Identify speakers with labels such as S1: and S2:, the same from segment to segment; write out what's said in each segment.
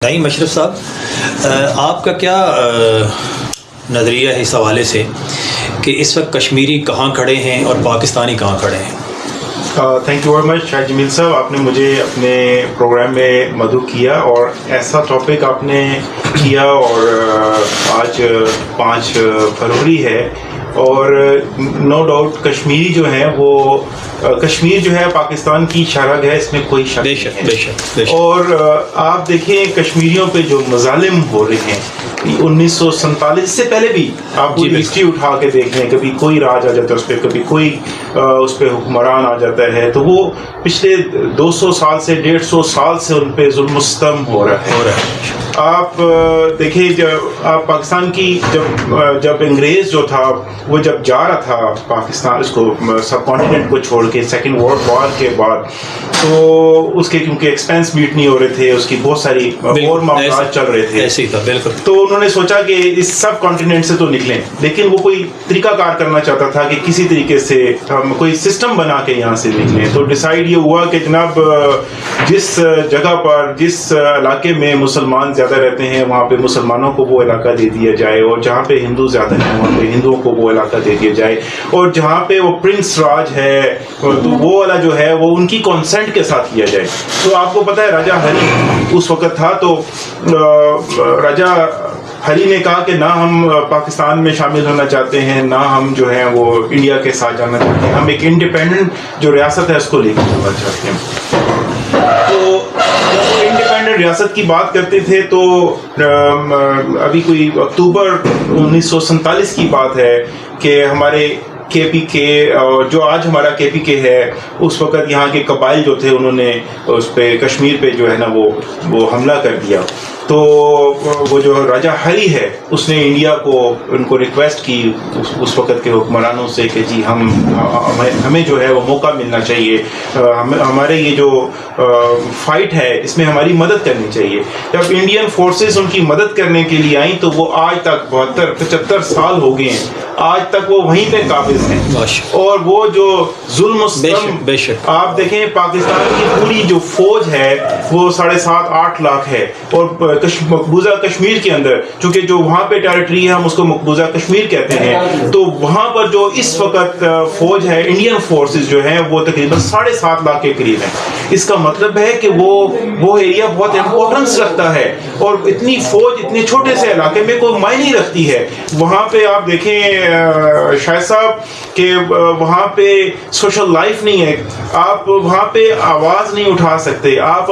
S1: نعیم اشرف صاحب، آپ کا کیا نظریہ ہے اس حوالے سے کہ اس وقت کشمیری کہاں کھڑے ہیں اور پاکستانی کہاں کھڑے ہیں؟
S2: تھینک یو ویری مچ شاہ جمیل صاحب، آپ نے مجھے اپنے پروگرام میں مدعو کیا اور ایسا ٹاپک آپ نے کیا، اور آج 5 فروری ہے اور نو ڈاؤٹ کشمیری جو ہیں وہ کشمیر جو ہے پاکستان کی شرح ہے، اس میں کوئی شک نہیں ہے۔ اور آپ دیکھیں کشمیریوں پہ جو مظالم ہو رہے ہیں 1947 سے پہلے بھی آپ کو ہسٹری اٹھا کے دیکھ لیں، کبھی کوئی راج آ جاتا ہے اس پہ، کبھی کوئی اس پہ حکمران آ جاتا ہے، تو وہ پچھلے 200 سال سے 150 سال سے ان پہ ظلم و ستم ہو رہا ہے۔ آپ دیکھیں جب آپ پاکستان کی جب انگریز جو تھا وہ جب جا رہا تھا پاکستان اس کو سب کانٹیننٹ کو چھوڑ کے سیکنڈ ورلڈ وار کے بعد، تو اس کے کیونکہ ایکسپینس میٹ نہیں ہو رہے تھے، اس کی بہت ساری اور معاملات چل رہے تھے،
S1: ایسے ہی تھا بالکل،
S2: تو انہوں نے سوچا کہ اس سب کانٹیننٹ سے تو نکلیں، لیکن وہ کوئی طریقہ کار کرنا چاہتا تھا کہ کسی طریقے سے ہم کوئی سسٹم بنا کے یہاں سے نکلیں۔ تو ڈیسائیڈ یہ ہوا کہ جناب جس جگہ پر جس علاقے میں مسلمان زیادہ رہتے ہیں وہاں پہ مسلمانوں کو وہ علاقہ دے دیا جائے، اور جہاں پہ ہندو زیادہ ہیں وہاں پہ ہندوؤں کو وہ علاقہ دے دیا جائے، اور جہاں پہ وہ پرنس راج ہے تو وہ والا جو ہے وہ ان کی کانسنٹ کے ساتھ کیا جائے۔ تو آپ کو پتہ ہے راجہ ہری اس وقت تھا، تو راجہ ہری نے کہا کہ نہ ہم پاکستان میں شامل ہونا چاہتے ہیں، نہ ہم جو ہیں وہ انڈیا کے ساتھ جانا چاہتے ہیں، ہم ایک انڈیپینڈنٹ جو ریاست ہے اس کو لے کے جانا چاہتے ہیں۔ تو جب انڈیپینڈنٹ ریاست کی بات کرتے تھے تو ابھی کوئی اکتوبر 1947 کی بات ہے کہ ہمارے کے پی کے جو آج ہمارا کے پی کے ہے، اس وقت یہاں کے قبائل جو تھے انہوں نے اس پہ کشمیر پہ جو ہے نا وہ حملہ کر دیا۔ تو وہ جو راجہ ہری ہے اس نے انڈیا کو ان کو ریکویسٹ کی اس وقت کے حکمرانوں سے کہ جی ہمیں جو ہے وہ موقع ملنا چاہیے، ہمارے یہ جو فائٹ ہے اس میں ہماری مدد کرنی چاہیے۔ جب انڈین فورسز ان کی مدد کرنے کے لیے آئیں تو وہ آج تک 72-75 سال ہو گئے ہیں، آج تک وہ وہیں پہ قابض ہیں، اور وہ جو ظلم و ستم آپ دیکھیں پاکستان کی پوری جو فوج ہے وہ 7.5-8 لاکھ ہے، اور مقبوضہ کشمیر کے اندر چونکہ جو وہاں پہ ٹیریٹری ہے ہم اس کو مقبوضہ کشمیر کہتے ہیں، تو وہاں پر جو اس وقت فوج ہے انڈین فورسز جو ہیں وہ تقریباً 7.5 لاکھ کے قریب ہیں۔ اس کا مطلب ہے کہ وہ ایریا بہت امپورٹنس رکھتا ہے، اور اتنی فوج اتنے چھوٹے سے علاقے میں کوئی معنی رکھتی ہے۔ وہاں پہ آپ دیکھیں شاہد صاحب کہ وہاں پہ سوشل لائف نہیں ہے، آپ وہاں پہ آواز نہیں اٹھا سکتے، آپ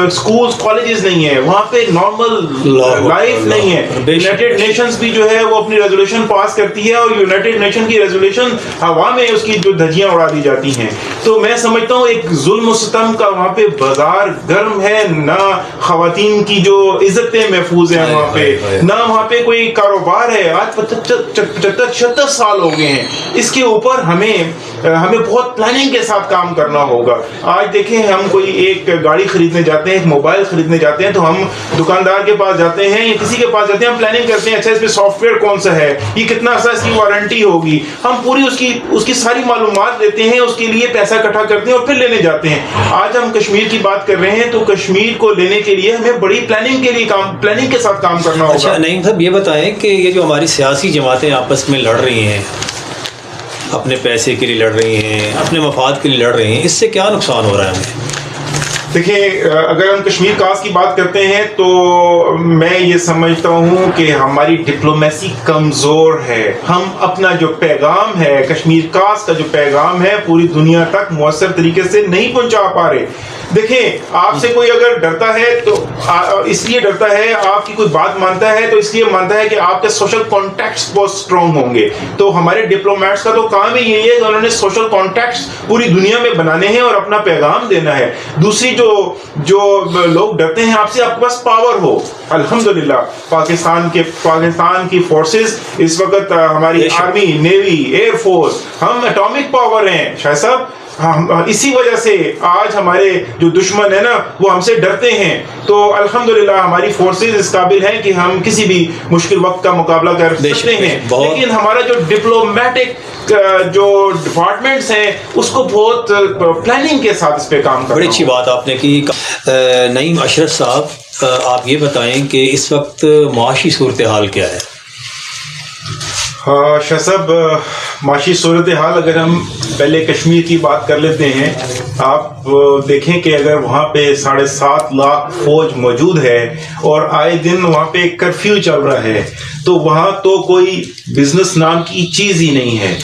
S2: اسکولز کالجز نہیں ہے وہاں پہ، نارمل لائف نہیں ہے۔ یونائٹڈ نیشنز بھی جو ہے وہ اپنی ریزولوشن پاس کرتی ہے، اور یونائٹڈ نیشن کی ریزولوشن ہوا میں اس کی جو دھجیاں اڑا دی جاتی ہیں۔ تو میں سمجھتا ہوں ایک ظلم و ستم کا وہاں پہ بازار گرم ہے، نہ خواتین کی جو عزتیں محفوظ ہیں وہاں پہ، نہ وہاں پہ کوئی کاروبار ہے۔ آج 75-76 سال ہو گئے ہیں، اس کے اوپر ہمیں بہت پلاننگ کے ساتھ کام کرنا ہوگا۔ آج دیکھیں ہم کوئی ایک گاڑی خریدنے جاتے ہیں، ایک موبائل خریدنے جاتے ہیں، تو ہم دکاندار کے پاس جاتے ہیں یا کسی کے پاس جاتے ہیں، ہم پلاننگ کرتے ہیں، اچھا اس پہ سافٹ ویئر کون سا ہے، یہ کتنا عرصہ اس کی وارنٹی ہوگی، ہم پوری اس کی ساری معلومات لیتے ہیں، اس کے لیے پیسہ اکٹھا کرتے ہیں اور پھر لینے جاتے ہیں۔ آج ہم کشمیر کی بات کر رہے ہیں تو کشمیر کو لینے کے لیے ہمیں بڑی پلاننگ کے ساتھ کام کرنا ہوگا۔
S1: اچھا نعیم صاحب یہ بتائیں کہ یہ جو ہماری سیاسی جماعتیں آپس میں لڑ رہی ہیں، اپنے پیسے کے لیے لڑ رہی ہیں، اپنے مفاد کے لیے لڑ رہی ہیں، اس سے کیا نقصان ہو رہا ہے ہمیں؟
S2: دیکھیں اگر ہم کشمیر کاسٹ کی بات کرتے ہیں تو میں یہ سمجھتا ہوں کہ ہماری ڈپلومیسی کمزور ہے، ہم اپنا جو پیغام ہے کشمیر کاسٹ کا جو پیغام ہے پوری دنیا تک مؤثر طریقے سے نہیں پہنچا پا رہے۔ دیکھیں آپ سے کوئی اگر ڈرتا ہے تو اس لیے ڈرتا ہے، آپ کی کوئی بات مانتا ہے تو اس لیے مانتا ہے کہ آپ کے سوشل کانٹیکٹس بہت اسٹرانگ ہوں گے۔ تو ہمارے ڈپلومیٹس کا تو کام ہی یہی ہے کہ انہوں نے سوشل کانٹیکٹس پوری دنیا میں بنانے ہیں اور اپنا پیغام دینا ہے۔ دوسری جو لوگ ڈرتے ہیں آپ سے، آپ کے پاس پاور ہو۔ الحمدللہ پاکستان کی فورسز اس وقت ہماری آرمی، نیوی، ایئر فورس، ہم اٹامک پاور ہیں شاہ صاحب۔ اسی وجہ سے آج ہمارے جو دشمن ہیں نا وہ ہم سے ڈرتے ہیں۔ تو الحمدللہ ہماری فورسز اس قابل ہیں کہ ہم کسی بھی مشکل وقت کا مقابلہ کر سکتے ہیں، لیکن ہمارا جو ڈپلومیٹک جو ڈپارٹمنٹس ہیں اس کو بہت پلاننگ کے ساتھ اس پہ کام کرنا۔
S1: بڑی اچھی بات آپ نے کی۔ نعیم اشرف صاحب، آپ یہ بتائیں کہ اس وقت معاشی صورتحال کیا ہے؟
S2: شاہ صاحب، معاشی صورتحال اگر ہم پہلے کشمیر کی بات کر لیتے ہیں، آپ دیکھیں کہ اگر وہاں پہ 7.5 لاکھ فوج موجود ہے اور آئے دن وہاں پہ کرفیو چل رہا ہے، تو وہاں تو کوئی بزنس نام کی چیز ہی نہیں ہے.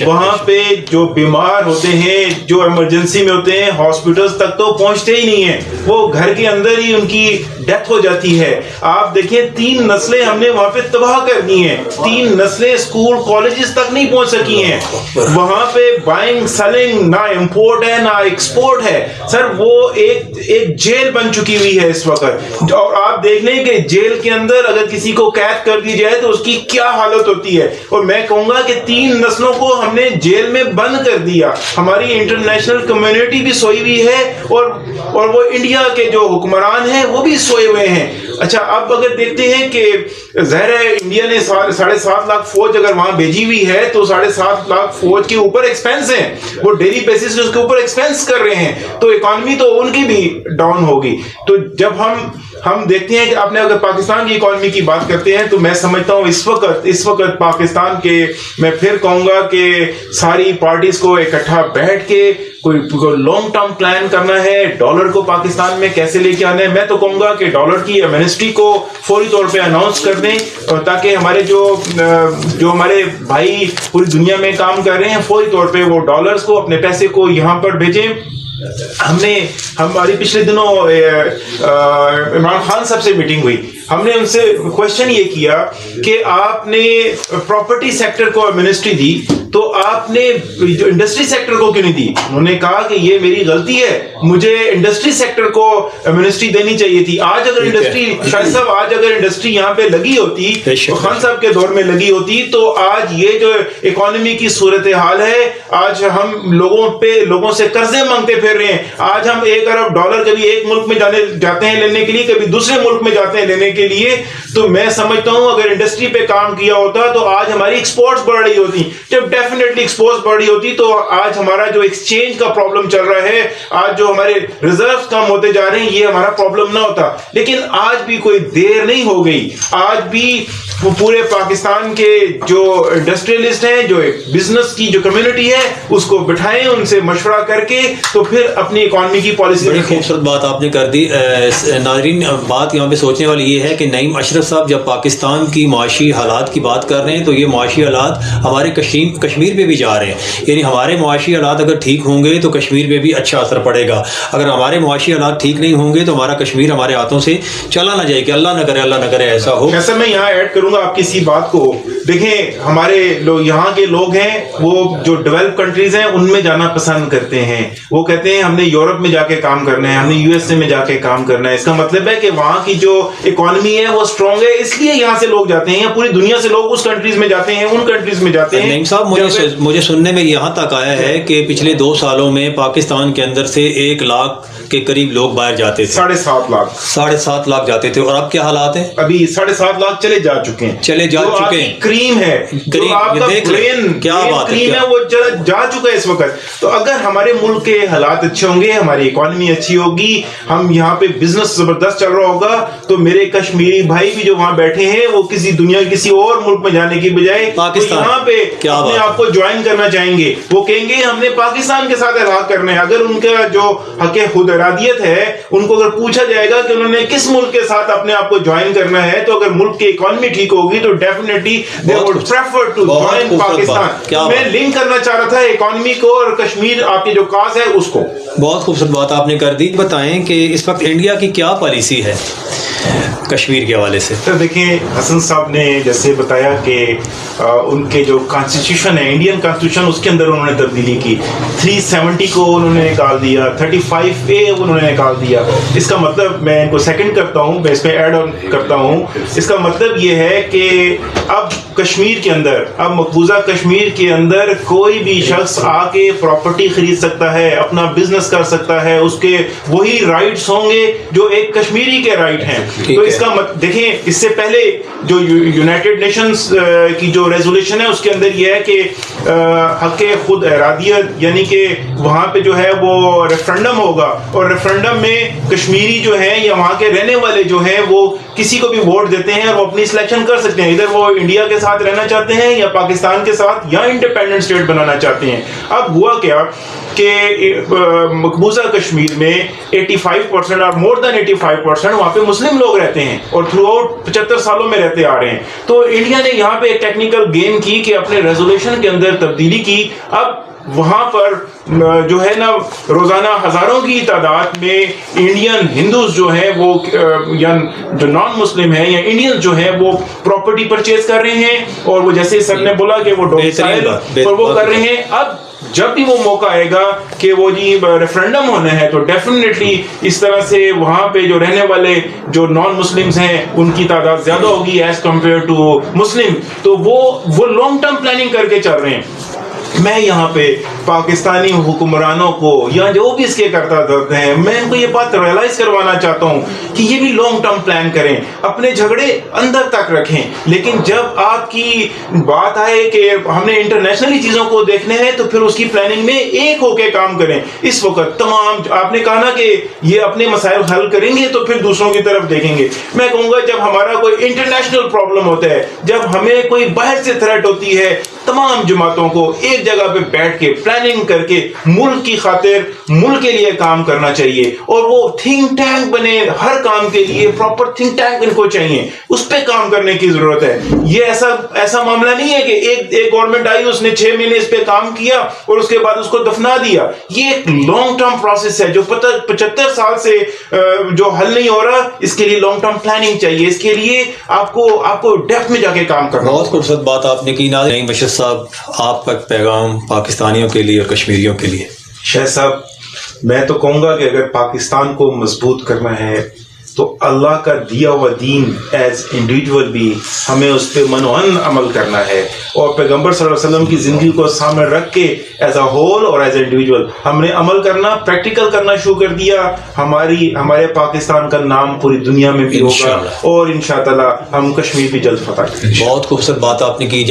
S2: وہاں پہ جو بیمار ہوتے ہیں، جو ایمرجنسی میں ہوتے ہیں، ہاسپٹلز تک تو پہنچتے ہی نہیں ہیں، وہ گھر کے اندر ہی ان کی ڈیتھ ہو جاتی ہے. آپ دیکھیں 3 نسلیں ہم نے وہاں پہ تباہ کر دی ہیں، 3 نسلیں اسکول کالجز تک نہیں پہنچ سکی ہیں. وہاں پہ بائنگ سیلنگ نہ امپورٹ ہے نہ ایکسپورٹ ہے. سر وہ ایک جیل بن چکی ہوئی ہے اس وقت. اور آپ دیکھ لیں کہ جیل کے اندر اگر کسی کو قید کر دی جائے تو اس کی کیا حالت ہوتی ہے. اور میں کہوں گا کہ 3 نسلوں کو ہم نے جیل میں بند کر دیا. ہماری انٹرنیشنل کمیونٹی بھی سوئی ہوئی ہے اور وہ انڈیا کے جو حکمران ہیں وہ بھی سوئے ہوئے ہیں. اچھا، اب اگر دیکھتے ہیں کہ ظاہر ہے انڈیا نے 7.5 لاکھ فوج اگر وہاں بھیجی ہوئی ہے تو 7.5 لاکھ فوج کے اوپر ایکسپینس ہیں، وہ ڈیلی بیسس اس کے اوپر ایکسپینس کر رہے ہیں، تو اکانومی تو ان کی بھی ڈاؤن ہوگی. تو جب ہم دیکھتے ہیں کہ آپ نے اگر پاکستان کی اکانومی کی بات کرتے ہیں تو میں سمجھتا ہوں اس وقت پاکستان کے، میں پھر کہوں گا کہ ساری پارٹیز کو اکٹھا بیٹھ کے کوئی لانگ ٹرم پلان کرنا ہے. ڈالر کو پاکستان میں کیسے لے کے آنا ہے، میں تو کہوں گا کہ ڈالر کی امنسٹی کو فوری طور پہ اناؤنس کر دیں، تاکہ ہمارے جو ہمارے بھائی پوری دنیا میں کام کر رہے ہیں فوری طور پہ وہ ڈالرز کو، اپنے پیسے کو یہاں پر بھیجیں. ہماری پچھلے دنوں عمران خان صاحب سے میٹنگ ہوئی. ہم نے ان سے کوشچن یہ کیا کہ آپ نے پراپرٹی سیکٹر کو منسٹری دی تو آپ نے جو انڈسٹری سیکٹر کو کیوں نہیں دی؟ انہوں نے کہا کہ یہ میری غلطی ہے، مجھے انڈسٹری سیکٹر کو منسٹری دینی چاہیے تھی. آج اگر انڈسٹری، شاہد صاحب آج اگر انڈسٹری یہاں پہ لگی ہوتی، خان صاحب کے دور میں لگی ہوتی، تو آج یہ جو اکانومی کی صورتحال ہے، آج ہم لوگوں سے قرضے مانگتے پھر رہے ہیں. آج ہم 1 ارب ڈالر کبھی ایک ملک میں جاتے ہیں لینے کے لیے، کبھی دوسرے ملک میں جاتے ہیں لینے کے لیے. تو میں سمجھتا ہوں اگر انڈسٹری پہ کام کیا ہوتا تو آج ہماری ایکسپورٹس بڑھ رہی ہوتی. جب ڈیفینیٹلی ایکسپورٹس بڑھ رہی ہوتی تو آج ہمارا جو ایکسچینج کا پرابلم چل رہا ہے، آج جو ہمارے ریزروز کم ہوتے جا رہے ہیں، یہ ہمارا پرابلم نہ ہوتا. لیکن آج بھی کوئی دیر نہیں ہو گئی. آج بھی پورے پاکستان کے جو انڈسٹریلسٹ ہیں، جو بزنس کی جو کمیونٹی ہے، اس کو بٹھائیں، ان سے مشورہ کر کے تو پھر اپنی اکانومی کی پالیسی.
S1: بڑی خوبصورت بات آپ نے کر دی. ناظرین، بات یہاں پہ سوچنے والی یہ ہے کہ نعیم اشرف صاحب جب پاکستان کی معاشی حالات کی بات کر رہے ہیں تو یہ معاشی حالات ہمارے کشمیر پہ بھی جا رہے ہیں. یعنی ہمارے معاشی حالات اگر ٹھیک ہوں گے تو کشمیر پہ بھی اچھا اثر پڑے گا. اگر ہمارے معاشی حالات ٹھیک نہیں ہوں گے تو ہمارا کشمیر ہمارے ہاتھوں سے چلا نہ جائے کہ اللہ نہ کرے ایسا ہو.
S2: ایسا میں یہاں ایڈ کروں گا آپ کی اسی بات کو. دیکھیں ہمارے یہاں کے لوگ ہیں، وہ جو ڈیولپ کنٹریز ہیں ان میں جانا پسند کرتے ہیں. وہ کہتے ہیں ہم نے یورپ میں جا کے کام کرنا ہے، ہم نے USA میں جا کے کام کرنا ہے. اس کا مطلب ہے کہ وہاں کی جو اکانومی ہے وہ اسٹرانگ ہے، اس لیے یہاں سے لوگ جاتے ہیں، یا پوری دنیا سے لوگ اس کنٹریز میں جاتے ہیں، ان کنٹریز میں جاتے ہیں.
S1: نعیم صاحب، مجھے سننے میں یہاں تک آیا ہے کہ پچھلے 2 سالوں میں پاکستان کے اندر سے 1 لاکھ کے قریب لوگ باہر جاتے تھے. 7.5 لاکھ جاتے تھے. اور اب کیا حالات ہیں؟
S2: ابھی 7.5 لاکھ چلے جا چکے ہیں. کریم ہے، جو آپ کا برین کریم ہے، وہ جا چکا ہے اس وقت. تو اگر ہمارے ملک کے حالات اچھے ہوں گے، ہماری اکانومی اچھی ہوگی، ہم یہاں پہ بزنس زبردست چل رہا ہوگا، تو میرے کشمیری بھائی بھی جو وہاں بیٹھے ہیں وہ کسی دنیا کسی اور ملک میں جانے کی بجائے یہاں پہ اپنے آپ کو جوائن کرنا چاہیں گے. وہ کہیں گے ہم نے پاکستان کے ساتھ الحاق کرنا ہے. اگر ان کا جو حق خود ارادیت ہے، ان کو اگر پوچھا جائے گا کہ انہوں نے کس ملک کے ساتھ اپنے آپ کو جوائن کرنا ہے، تو اگر ملک کی اکانومی ٹھیک ہوگی تو definitely they would prefer to join Pakistan. میں لنک کرنا چاہ رہا تھا اکانومی کو اور کشمیر آپ کی جو کاز ہے اس کو.
S1: بہت خوبصورت بات آپ نے کر دی. بتائیں کہ اس وقت انڈیا کی کیا پالیسی ہے کشمیر کے حوالے سے؟
S2: سر دیکھیں، حسن صاحب نے جیسے بتایا کہ ان کے جو کانسٹیٹیوشن ہے، انڈین کانسٹیٹیوشن، اس کے اندر انہوں نے تبدیلی کی. 370 کو انہوں نے نکال دیا، 35A انہوں نے نکال دیا. اس کا مطلب، میں ان کو سیکنڈ کرتا ہوں، میں اس پہ ایڈ آن کرتا ہوں، اس کا مطلب یہ ہے کہ اب کشمیر کے اندر، اب مقبوضہ کشمیر کے اندر کوئی بھی شخص آ کے پراپرٹی خرید سکتا ہے، اپنا بزنس کر سکتا ہے. اس کے وہی رائٹس ہوں گے جو ایک کشمیری کے رائٹ ہیں. تو اس کا دیکھیں، اس سے پہلے جو یونائٹڈ نیشنز کی جو جو ریزولوشن ہے اس کے اندر یہ ہے کہ حق خود ارادیت، یعنی کہ وہاں پہ جو ہے وہ ریفرنڈم ہوگا، اور ریفرنڈم میں کشمیری جو ہیں یا وہاں کے رہنے والے جو ہیں وہ کسی کو بھی ووٹ دیتے ہیں اور وہ اپنی سلیکشن کر سکتے ہیں، ادھر وہ انڈیا کے ساتھ رہنا چاہتے ہیں یا پاکستان کے ساتھ یا انڈیپینڈنٹ اسٹیٹ بنانا چاہتے ہیں۔ اب ہوا کیا کہ مقبوضہ کشمیر میں 85% اور مور دین 85% وہاں پہ مسلم لوگ رہتے ہیں اور تھرو آؤٹ 75 سالوں میں رہتے آ رہے ہیں۔ تو انڈیا نے یہاں پہ ایک ٹیکنیکل گیم کی کہ اپنے ریزولوشن کے اندر تبدیلی کی۔ اب وہاں پر جو ہے نا روزانہ ہزاروں کی تعداد میں انڈین ہندوز جو ہیں وہ یا جو نان مسلم ہیں یا انڈین جو ہیں وہ پراپرٹی پرچیز کر رہے ہیں، اور وہ جیسے سر نے بولا کہ وہ ڈومسائل اور وہ کر رہے ہیں۔ اب جب بھی وہ موقع آئے گا کہ وہ جی ریفرنڈم ہونا ہے تو ڈیفینیٹلی اس طرح سے وہاں پہ جو رہنے والے جو نان مسلمز ہیں ان کی تعداد زیادہ ہوگی ایز کمپیئر ٹو مسلم۔ تو وہ لانگ ٹرم پلاننگ کر کے چل رہے ہیں۔ میں یہاں پہ پاکستانی حکمرانوں کو یا جو بھی اس کے کرتا دھرتے ہیں، میں ان کو یہ بات ریئلائز کروانا چاہتا ہوں کہ یہ بھی لانگ ٹرم پلان کریں، اپنے جھگڑے اندر تک رکھیں، لیکن جب آپ کی بات آئے کہ ہم نے انٹرنیشنلی چیزوں کو دیکھنے ہیں تو پھر اس کی پلاننگ میں ایک ہو کے کام کریں۔ اس وقت تمام آپ نے کہا نا کہ یہ اپنے مسائل حل کریں گے تو پھر دوسروں کی طرف دیکھیں گے۔ میں کہوں گا جب ہمارا کوئی انٹرنیشنل پرابلم ہوتا ہے، جب ہمیں کوئی باہر سے تھریٹ ہوتی ہے، تمام جماعتوں کو ایک جگہ پہ بیٹھ کے پلاننگ کر کے ملک کی خاطر ملک کے لیے کام کرنا چاہیے، اور وہ تھنک ٹینک بنے، ہر کام کے لیے پراپر تھنک ٹینک ان کو چاہیے، اس پہ کام کرنے کی ضرورت ہے۔ یہ ایسا معاملہ نہیں ہے کہ ایک گورنمنٹ آئی، اس نے 6 مہینے اس پہ کام کیا اور اس کے بعد اس کو دفنا دیا۔ یہ ایک لانگ ٹرم پروسیس ہے جو 75 سال سے جو حل نہیں ہو رہا۔ اس کے لیے لانگ ٹرم پلاننگ چاہیے، اس کے لیے آپ کو ڈیپتھ میں جا کے کام کرنا۔
S1: بہت خوبصورت بات آپ نے کی نعیم اشرف صاحب، آپ کا پیغام پاکستانیوں کے لیے اور کشمیریوں کے لیے؟
S2: شاہ صاحب، میں تو کہوں گا کہ اگر پاکستان کو مضبوط کرنا ہے تو اللہ کا دیا ہوا دین ایز انڈیویجول بھی ہمیں اس پہ منوہن عمل کرنا ہے، اور پیغمبر صلی اللہ علیہ وسلم کی زندگی کو سامنے رکھ کے ایز اے ہول اور ایز اے انڈیویجول ہم نے عمل کرنا، پریکٹیکل کرنا شروع کر دیا۔ ہمارے پاکستان کا نام پوری دنیا میں بھی ہوگا، اور انشاءاللہ ہم کشمیر بھی جلد فتح کریں گے۔
S1: بہت خوبصورت بات آپ نے کی۔